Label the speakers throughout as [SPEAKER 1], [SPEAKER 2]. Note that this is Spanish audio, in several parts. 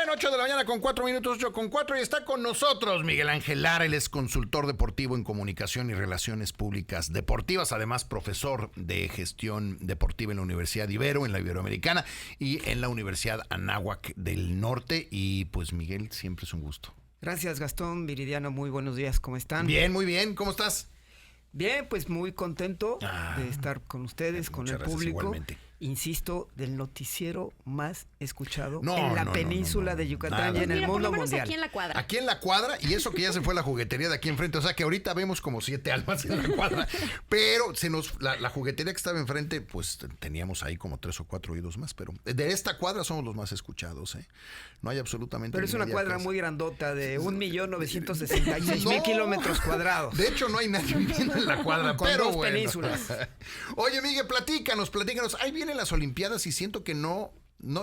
[SPEAKER 1] Bueno, 8 de la mañana con 4 minutos, 8 con 4, y está con nosotros Miguel Ángel Lara. Él es consultor deportivo en comunicación y relaciones públicas deportivas, además profesor de gestión deportiva en la Universidad Ibero, en la Iberoamericana y en la Universidad Anáhuac del Norte. Y pues Miguel, siempre es un gusto.
[SPEAKER 2] Gracias, Gastón, Viridiano, muy buenos días, ¿cómo están?
[SPEAKER 1] Bien, muy bien, ¿cómo estás?
[SPEAKER 2] Bien, pues muy contento de estar con ustedes, con el público.
[SPEAKER 1] Igualmente.
[SPEAKER 2] Insisto, del noticiero más escuchado
[SPEAKER 1] No,
[SPEAKER 2] en la
[SPEAKER 1] no,
[SPEAKER 2] península de Yucatán y en el mundo mundial.
[SPEAKER 3] Aquí en la cuadra.
[SPEAKER 1] Aquí en la cuadra, y eso que ya se fue la juguetería de aquí enfrente, o sea que ahorita vemos como 7 almas en la cuadra, pero la juguetería que estaba enfrente, pues teníamos ahí como 3 o 4 oídos más, pero de esta cuadra somos los más escuchados, ¿eh? No hay absolutamente.
[SPEAKER 2] Pero es una cuadra muy grandota de 1.966.000 kilómetros cuadrados.
[SPEAKER 1] De hecho, no hay nadie viviendo en la cuadra,
[SPEAKER 2] con
[SPEAKER 1] pero
[SPEAKER 2] dos
[SPEAKER 1] bueno.
[SPEAKER 2] penínsulas.
[SPEAKER 1] Oye, Miguel, platícanos. Ahí vienen las Olimpiadas y siento que no,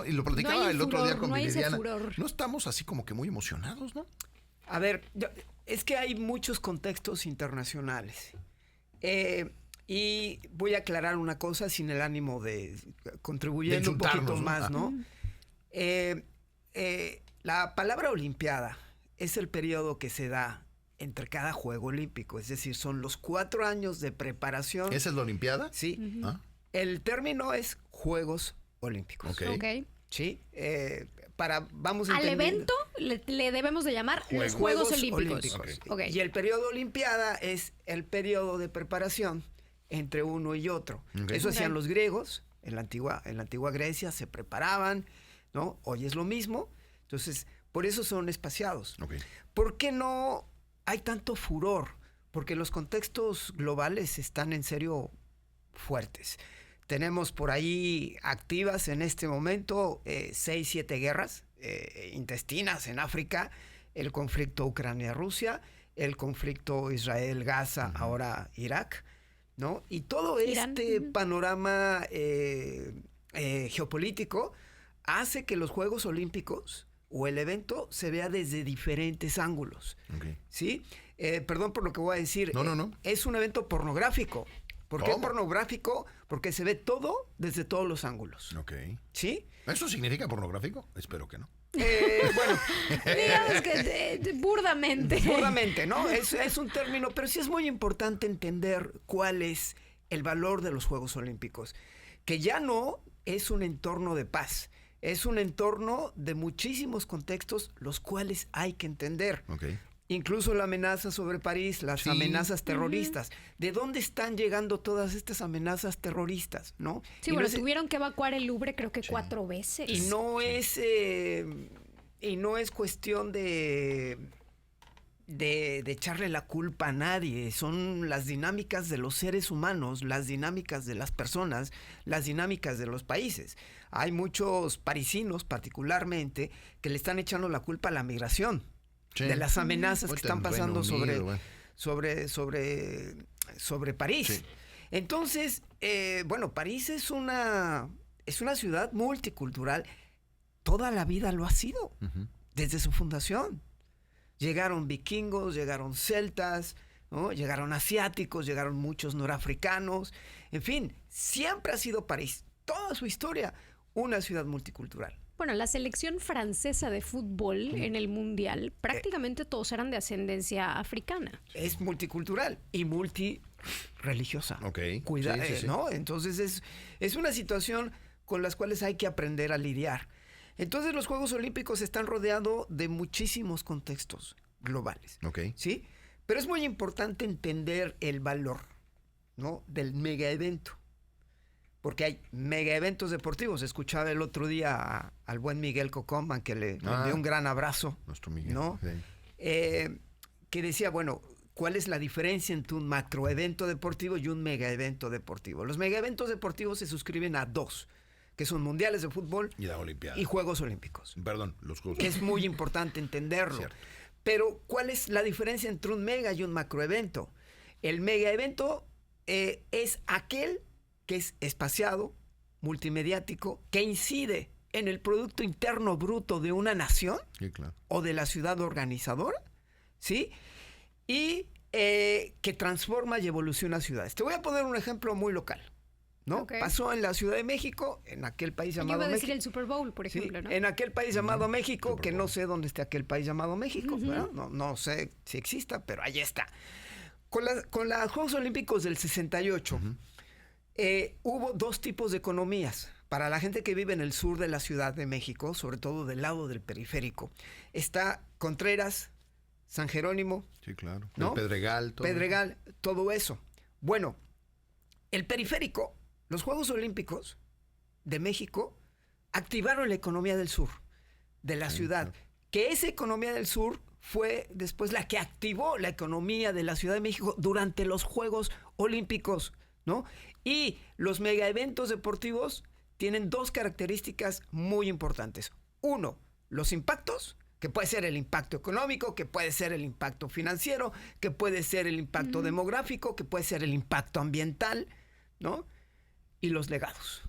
[SPEAKER 1] y lo platicaba el otro día con Viridiana. No estamos así como que muy emocionados, ¿no?
[SPEAKER 2] A ver, es que hay muchos contextos internacionales. Y voy a aclarar una cosa sin el ánimo de contribuyendo un poquito más, ¿no? La palabra olimpiada es el periodo que se da entre cada juego olímpico, es decir, son los 4 años de preparación.
[SPEAKER 1] ¿Esa es la olimpiada?
[SPEAKER 2] Sí. El término es Juegos Olímpicos.
[SPEAKER 3] Ok.
[SPEAKER 2] Sí. Vamos
[SPEAKER 3] al evento le debemos de llamar los Juegos Olímpicos.
[SPEAKER 2] Okay. Y el periodo olimpiada es el periodo de preparación entre uno y otro. Eso hacían los griegos en la antigua Grecia, se preparaban, ¿no? Hoy es lo mismo. Entonces, por eso son espaciados. ¿Por qué no hay tanto furor? Porque los contextos globales están en serio fuertes. Tenemos por ahí activas en este momento 6, 7 guerras intestinas en África, el conflicto Ucrania-Rusia, el conflicto Israel-Gaza, ahora Irak, ¿no? Y todo este panorama geopolítico hace que los Juegos Olímpicos o el evento se vea desde diferentes ángulos. ¿Sí? Perdón por lo que voy a decir.
[SPEAKER 1] No.
[SPEAKER 2] Es un evento pornográfico. ¿Por qué pornográfico? Porque se ve todo desde todos los ángulos. ¿Sí?
[SPEAKER 1] ¿Eso significa pornográfico? Espero que no.
[SPEAKER 2] Bueno.
[SPEAKER 3] Digamos que burdamente.
[SPEAKER 2] Burdamente, ¿no? Es un término, pero sí es muy importante entender cuál es el valor de los Juegos Olímpicos. Que ya no es un entorno de paz. Es un entorno de muchísimos contextos, los cuales hay que entender. Incluso la amenaza sobre París, las amenazas terroristas. ¿De dónde están llegando todas estas amenazas terroristas, no?
[SPEAKER 3] Sí, bueno, tuvieron que evacuar el Louvre creo que 4 veces.
[SPEAKER 2] Y no es cuestión de echarle la culpa a nadie. Son las dinámicas de los seres humanos, las dinámicas de las personas, las dinámicas de los países. Hay muchos parisinos, particularmente, que le están echando la culpa a la migración. De las amenazas que están pasando sobre París. Entonces, París es una ciudad multicultural. Toda la vida lo ha sido, desde su fundación. Llegaron vikingos, llegaron celtas, ¿no? Llegaron asiáticos, llegaron muchos norafricanos. En fin, siempre ha sido París, toda su historia, una ciudad multicultural.
[SPEAKER 3] Bueno, la selección francesa de fútbol en el Mundial, prácticamente todos eran de ascendencia africana.
[SPEAKER 2] Es multicultural y multireligiosa. Cuidado, sí. ¿No? Entonces es una situación con las cuales hay que aprender a lidiar. Entonces los Juegos Olímpicos están rodeados de muchísimos contextos globales. ¿Sí? Pero es muy importante entender el valor, ¿no? del mega evento. Porque hay mega eventos deportivos. Escuchaba el otro día al buen Miguel Cocomban, que le envió un gran abrazo.
[SPEAKER 1] Nuestro Miguel.
[SPEAKER 2] ¿No? Que decía, bueno, ¿cuál es la diferencia entre un macroevento deportivo y un mega evento deportivo? Los mega eventos deportivos se suscriben a 2, que son mundiales de fútbol
[SPEAKER 1] y la Olimpiada.
[SPEAKER 2] Y Juegos Olímpicos.
[SPEAKER 1] Perdón, los Juegos
[SPEAKER 2] Olímpicos. Es muy importante entenderlo.
[SPEAKER 1] Cierto.
[SPEAKER 2] Pero, ¿cuál es la diferencia entre un mega y un macroevento? El mega evento es aquel que es espaciado, multimediático, que incide en el Producto Interno Bruto de una nación o de la ciudad organizadora, ¿sí? Y que transforma y evoluciona ciudades. Te voy a poner un ejemplo muy local, ¿no?
[SPEAKER 3] Okay.
[SPEAKER 2] Pasó en la Ciudad de México, en aquel país llamado
[SPEAKER 3] Yo iba a
[SPEAKER 2] México.
[SPEAKER 3] decir el Super Bowl, por ejemplo,
[SPEAKER 2] Sí,
[SPEAKER 3] ¿no?
[SPEAKER 2] en aquel país llamado México, que no sé dónde está aquel país llamado México, ¿verdad? No sé si exista, pero ahí está. Con los Juegos Olímpicos del 68, hubo dos tipos de economías. Para la gente que vive en el sur de la Ciudad de México, sobre todo del lado del periférico, está Contreras, San Jerónimo.
[SPEAKER 1] Sí, claro.
[SPEAKER 2] ¿No?
[SPEAKER 1] El Pedregal.
[SPEAKER 2] Pedregal, todo eso. Bueno, el periférico, los Juegos Olímpicos de México activaron la economía del sur, de la ciudad. Claro. Que esa economía del sur fue después la que activó la economía de la Ciudad de México durante los Juegos Olímpicos, ¿no? Y los megaeventos deportivos tienen dos características muy importantes. Uno, los impactos, que puede ser el impacto económico, que puede ser el impacto financiero, que puede ser el impacto demográfico, que puede ser el impacto ambiental, ¿no? Y los legados,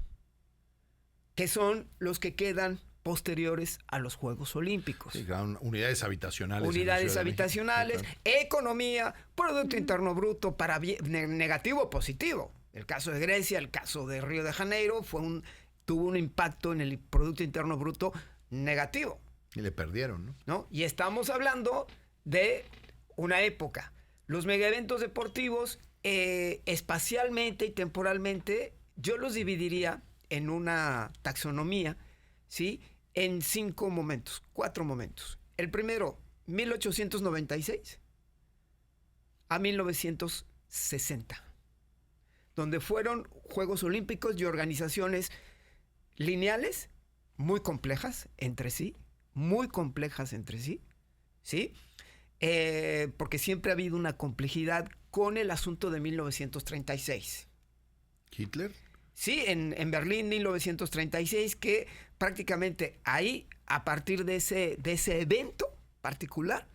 [SPEAKER 2] que son los que quedan posteriores a los Juegos Olímpicos.
[SPEAKER 1] Sí, unidades habitacionales.
[SPEAKER 2] Unidades habitacionales, sí, claro. Economía, Producto Interno Bruto, para negativo o positivo. El caso de Grecia, el caso de Río de Janeiro, tuvo un impacto en el Producto Interno Bruto negativo.
[SPEAKER 1] Y le perdieron,
[SPEAKER 2] ¿No? Y estamos hablando de una época. Los megaeventos deportivos, espacialmente y temporalmente, yo los dividiría en una taxonomía, ¿sí? En 4 momentos. El primero, 1896 a 1960, donde fueron Juegos Olímpicos y organizaciones lineales muy complejas entre sí, ¿sí? Porque siempre ha habido una complejidad con el asunto de 1936.
[SPEAKER 1] ¿Hitler?
[SPEAKER 2] Sí, en Berlín 1936, que prácticamente ahí, a partir de ese evento particular,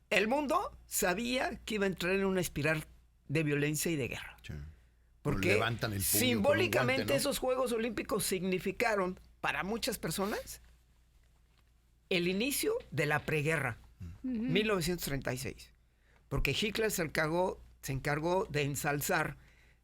[SPEAKER 2] el mundo sabía que iba a entrar en una espiral de violencia y de guerra.
[SPEAKER 1] Sí.
[SPEAKER 2] Porque
[SPEAKER 1] levantan el puño
[SPEAKER 2] simbólicamente
[SPEAKER 1] con un guante, ¿no?
[SPEAKER 2] Esos Juegos Olímpicos significaron para muchas personas el inicio de la preguerra, 1936. Porque Hitler se encargó de ensalzar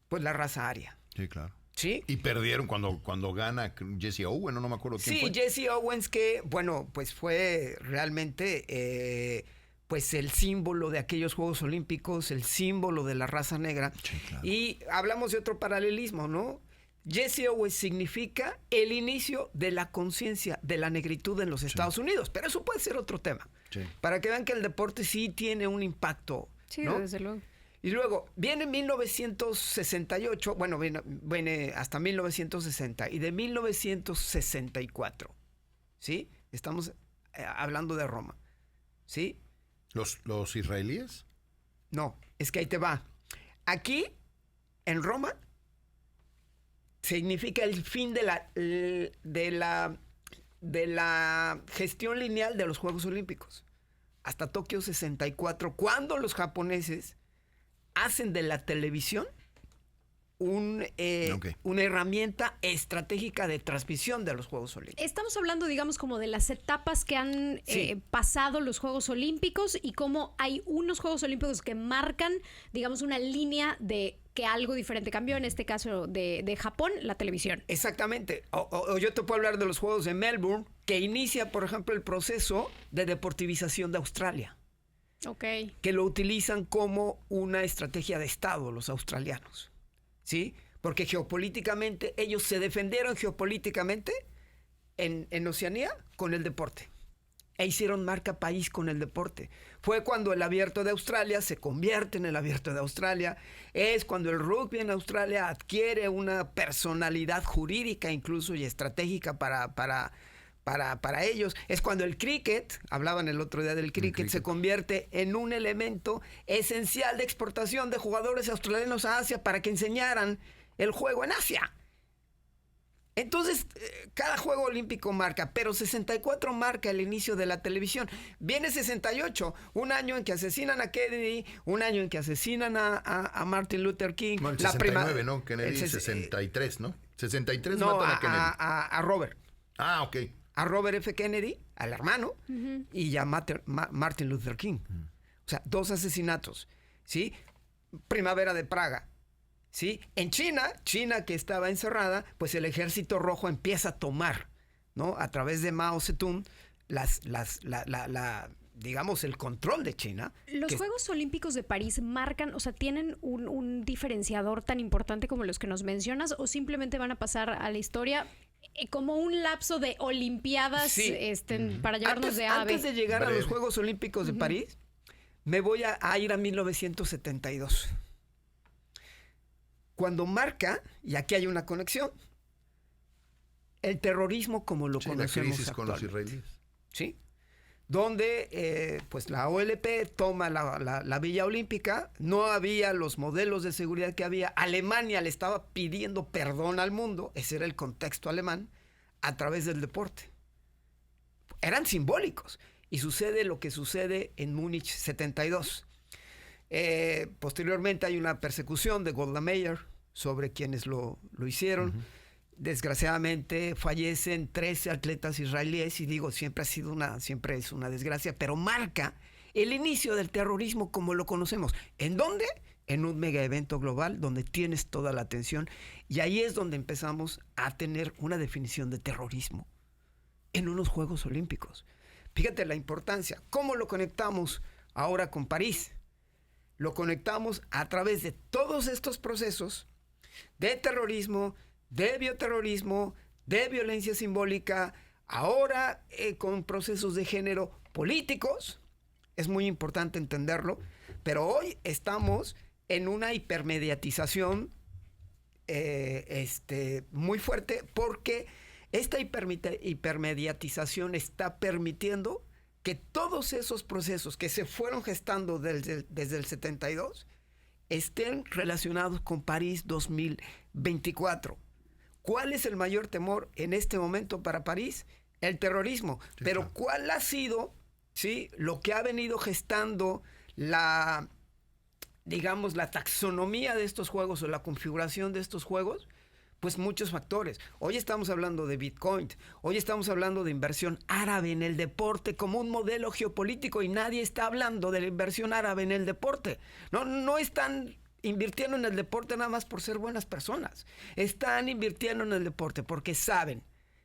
[SPEAKER 2] pues la raza aria.
[SPEAKER 1] Sí, claro.
[SPEAKER 2] ¿Sí?
[SPEAKER 1] Y perdieron cuando gana Jesse Owens, no me acuerdo quién fue.
[SPEAKER 2] Sí, Jesse Owens, que, bueno, pues fue realmente pues el símbolo de aquellos Juegos Olímpicos, el símbolo de la raza negra.
[SPEAKER 1] Sí, claro.
[SPEAKER 2] Y hablamos de otro paralelismo, ¿no? Jesse Owens significa el inicio de la conciencia de la negritud en los Estados Unidos, pero eso puede ser otro tema.
[SPEAKER 1] Sí.
[SPEAKER 2] Para que vean que el deporte sí tiene un impacto,
[SPEAKER 3] Sí,
[SPEAKER 2] ¿no?
[SPEAKER 3] desde luego.
[SPEAKER 2] Y luego viene 1968, bueno, viene hasta 1960 y de 1964, ¿sí? Estamos hablando de Roma, ¿sí?
[SPEAKER 1] ¿Los israelíes?
[SPEAKER 2] No, es que ahí te va. Aquí, en Roma, significa el fin de la gestión lineal de los Juegos Olímpicos. Hasta Tokio 64, cuando los japoneses hacen de la televisión una herramienta estratégica de transmisión de los Juegos Olímpicos.
[SPEAKER 3] Estamos hablando, digamos, como de las etapas que han pasado los Juegos Olímpicos y cómo hay unos Juegos Olímpicos que marcan, digamos, una línea de que algo diferente cambió, en este caso de Japón, la televisión.
[SPEAKER 2] Exactamente. O yo te puedo hablar de los Juegos de Melbourne, que inicia, por ejemplo, el proceso de deportivización de Australia.
[SPEAKER 3] Ok.
[SPEAKER 2] Que lo utilizan como una estrategia de Estado los australianos, ¿sí? Porque geopolíticamente, ellos se defendieron geopolíticamente en Oceanía con el deporte. E hicieron marca país con el deporte. Fue cuando el Abierto de Australia se convierte en el Abierto de Australia. Es cuando el rugby en Australia adquiere una personalidad jurídica incluso y estratégica para ellos. Es cuando el cricket, hablaban el otro día del cricket, se convierte en un elemento esencial de exportación de jugadores australianos a Asia para que enseñaran el juego en Asia. Entonces, cada Juego Olímpico marca, pero 64 marca el inicio de la televisión. Viene 68, un año en que asesinan a Kennedy, un año en que asesinan a Martin Luther King.
[SPEAKER 1] Bueno, el 69, ¿no? Kennedy, 63, ¿no? 63
[SPEAKER 2] no,
[SPEAKER 1] matan a Kennedy.
[SPEAKER 2] A Robert.
[SPEAKER 1] Ah, ok.
[SPEAKER 2] A Robert F. Kennedy, al hermano, y a Martin Luther King. O sea, 2 asesinatos, ¿sí? Primavera de Praga. ¿sí? En China que estaba encerrada, pues el Ejército Rojo empieza a tomar, ¿no? A través de Mao Zedong, digamos, el control de China.
[SPEAKER 3] ¿Los Juegos Olímpicos de París marcan, o sea, tienen un diferenciador tan importante como los que nos mencionas, o simplemente van a pasar a la historia como un lapso de olimpiadas para llevarnos de ave?
[SPEAKER 2] Antes de llegar a los Juegos Olímpicos de París, me voy a ir a 1972. Cuando marca, y aquí hay una conexión, el terrorismo como lo conocemos
[SPEAKER 1] la crisis con los israelíes.
[SPEAKER 2] ¿Sí? Donde pues la OLP toma la Villa Olímpica, no había los modelos de seguridad que había, Alemania le estaba pidiendo perdón al mundo, ese era el contexto alemán, a través del deporte. Eran simbólicos, y sucede lo que sucede en Múnich 72. Posteriormente hay una persecución de Golda Meir sobre quienes lo hicieron. Desgraciadamente fallecen 13 atletas israelíes, y digo, siempre es una desgracia, pero marca el inicio del terrorismo como lo conocemos. ¿En dónde? En un mega evento global donde tienes toda la atención, y ahí es donde empezamos a tener una definición de terrorismo en unos Juegos Olímpicos. Fíjate la importancia. ¿Cómo lo conectamos ahora con París? Lo conectamos a través de todos estos procesos de terrorismo, de bioterrorismo, de violencia simbólica, ahora con procesos de género políticos. Es muy importante entenderlo, pero hoy estamos en una hipermediatización muy fuerte, porque esta hipermediatización está permitiendo que todos esos procesos que se fueron gestando desde el 72 estén relacionados con París 2024. ¿Cuál es el mayor temor en este momento para París? El terrorismo. Sí, pero claro. ¿Cuál ha sido, sí, lo que ha venido gestando la taxonomía de estos juegos o la configuración de estos juegos? Pues muchos factores. Hoy estamos hablando de Bitcoin, hoy estamos hablando de inversión árabe en el deporte como un modelo geopolítico, y nadie está hablando de la inversión árabe en el deporte. No están invirtiendo en el deporte nada más por ser buenas personas. Están invirtiendo en el deporte porque saben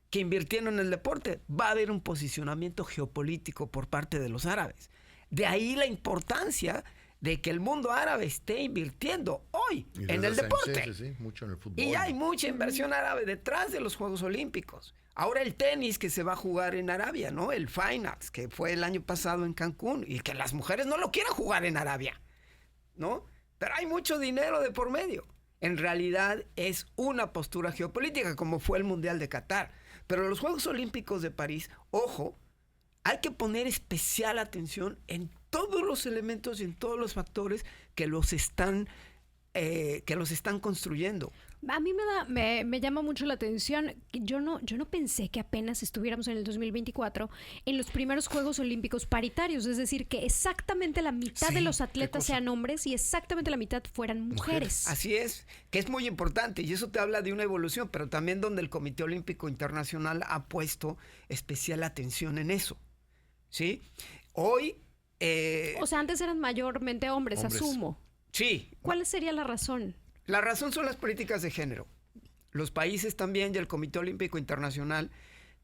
[SPEAKER 2] que invirtiendo en el deporte va a haber un posicionamiento geopolítico por parte de los árabes. De ahí la importancia de que el mundo árabe esté invirtiendo hoy en el deporte.
[SPEAKER 1] Sí, mucho en el fútbol.
[SPEAKER 2] Y hay mucha inversión árabe detrás de los Juegos Olímpicos. Ahora el tenis que se va a jugar en Arabia, ¿no? El Finals, que fue el año pasado en Cancún, y que las mujeres no lo quieren jugar en Arabia, ¿no? Pero hay mucho dinero de por medio. En realidad es una postura geopolítica, como fue el Mundial de Qatar. Pero los Juegos Olímpicos de París, ojo, hay que poner especial atención en todos los elementos y en todos los factores que los están construyendo.
[SPEAKER 3] A mí me llama mucho la atención. Yo no pensé que apenas estuviéramos en el 2024 en los primeros Juegos Olímpicos paritarios, es decir, que exactamente la mitad de los atletas sean hombres y exactamente la mitad fueran mujeres.
[SPEAKER 2] Así es, que es muy importante, y eso te habla de una evolución, pero también donde el Comité Olímpico Internacional ha puesto especial atención en eso, ¿sí? Hoy...
[SPEAKER 3] o sea, antes eran mayormente hombres, asumo.
[SPEAKER 2] Sí.
[SPEAKER 3] ¿Cuál sería la razón?
[SPEAKER 2] La razón son las políticas de género. Los países también, y el Comité Olímpico Internacional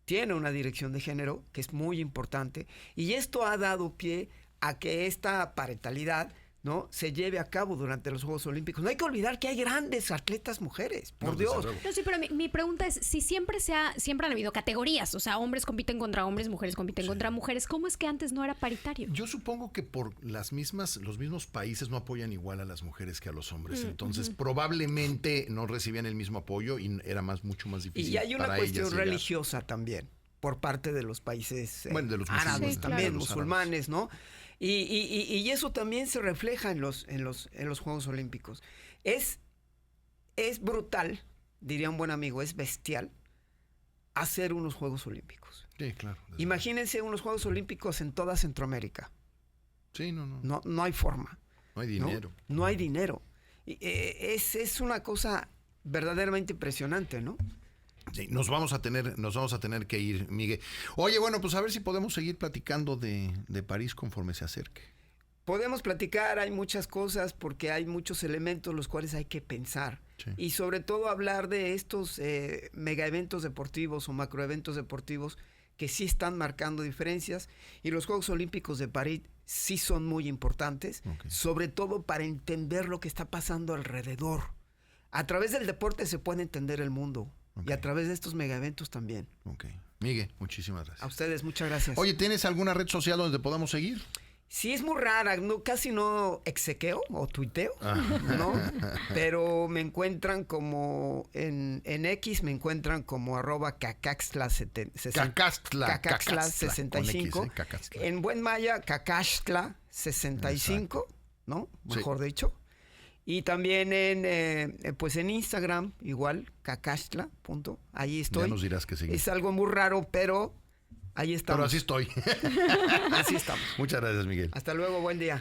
[SPEAKER 2] tiene una dirección de género que es muy importante, y esto ha dado pie a que esta parentalidad, ¿no?, se lleve a cabo durante los Juegos Olímpicos. No hay que olvidar que hay grandes atletas mujeres, por Dios.
[SPEAKER 3] No, sí, pero mi pregunta es, si siempre han habido categorías, o sea, hombres compiten contra hombres, mujeres compiten contra mujeres, ¿cómo es que antes no era paritario?
[SPEAKER 1] Yo supongo que por los mismos países no apoyan igual a las mujeres que a los hombres, entonces probablemente no recibían el mismo apoyo y era mucho más difícil.
[SPEAKER 2] Y hay una cuestión religiosa también por parte de los países
[SPEAKER 1] de los
[SPEAKER 2] árabes, también,
[SPEAKER 1] claro,
[SPEAKER 2] musulmanes, ¿no? Y eso también se refleja en los Juegos Olímpicos. Es brutal, diría un buen amigo, es bestial hacer unos Juegos Olímpicos.
[SPEAKER 1] Sí, claro.
[SPEAKER 2] Imagínense unos Juegos Olímpicos en toda Centroamérica.
[SPEAKER 1] Sí, no.
[SPEAKER 2] No hay forma.
[SPEAKER 1] No hay dinero.
[SPEAKER 2] No hay dinero. Es una cosa verdaderamente impresionante, ¿no?
[SPEAKER 1] Sí, nos vamos a tener que ir, Miguel. Oye, bueno, pues a ver si podemos seguir platicando de París conforme se acerque.
[SPEAKER 2] Podemos platicar, hay muchas cosas porque hay muchos elementos los cuales hay que pensar. Sí. Y sobre todo hablar de estos mega eventos deportivos o macroeventos deportivos que sí están marcando diferencias. Y los Juegos Olímpicos de París sí son muy importantes, sobre todo para entender lo que está pasando alrededor. A través del deporte se puede entender el mundo y a través de estos mega eventos también.
[SPEAKER 1] Miguel, muchísimas gracias.
[SPEAKER 2] A ustedes, muchas gracias.
[SPEAKER 1] Oye, ¿tienes alguna red social donde te podamos seguir?
[SPEAKER 2] Sí, es muy rara, casi no exequeo o tuiteo, ¿no? Pero me encuentran como en X, me encuentran como @cacaxtla65. En buen maya, cacaxtla65, ¿no? Mejor dicho. Y también en Instagram, igual, cacaxtla, ahí estoy.
[SPEAKER 1] Ya nos dirás que sigue.
[SPEAKER 2] Es algo muy raro, pero ahí estamos.
[SPEAKER 1] Pero así estoy.
[SPEAKER 2] Así estamos.
[SPEAKER 1] Muchas gracias, Miguel.
[SPEAKER 2] Hasta luego, buen día.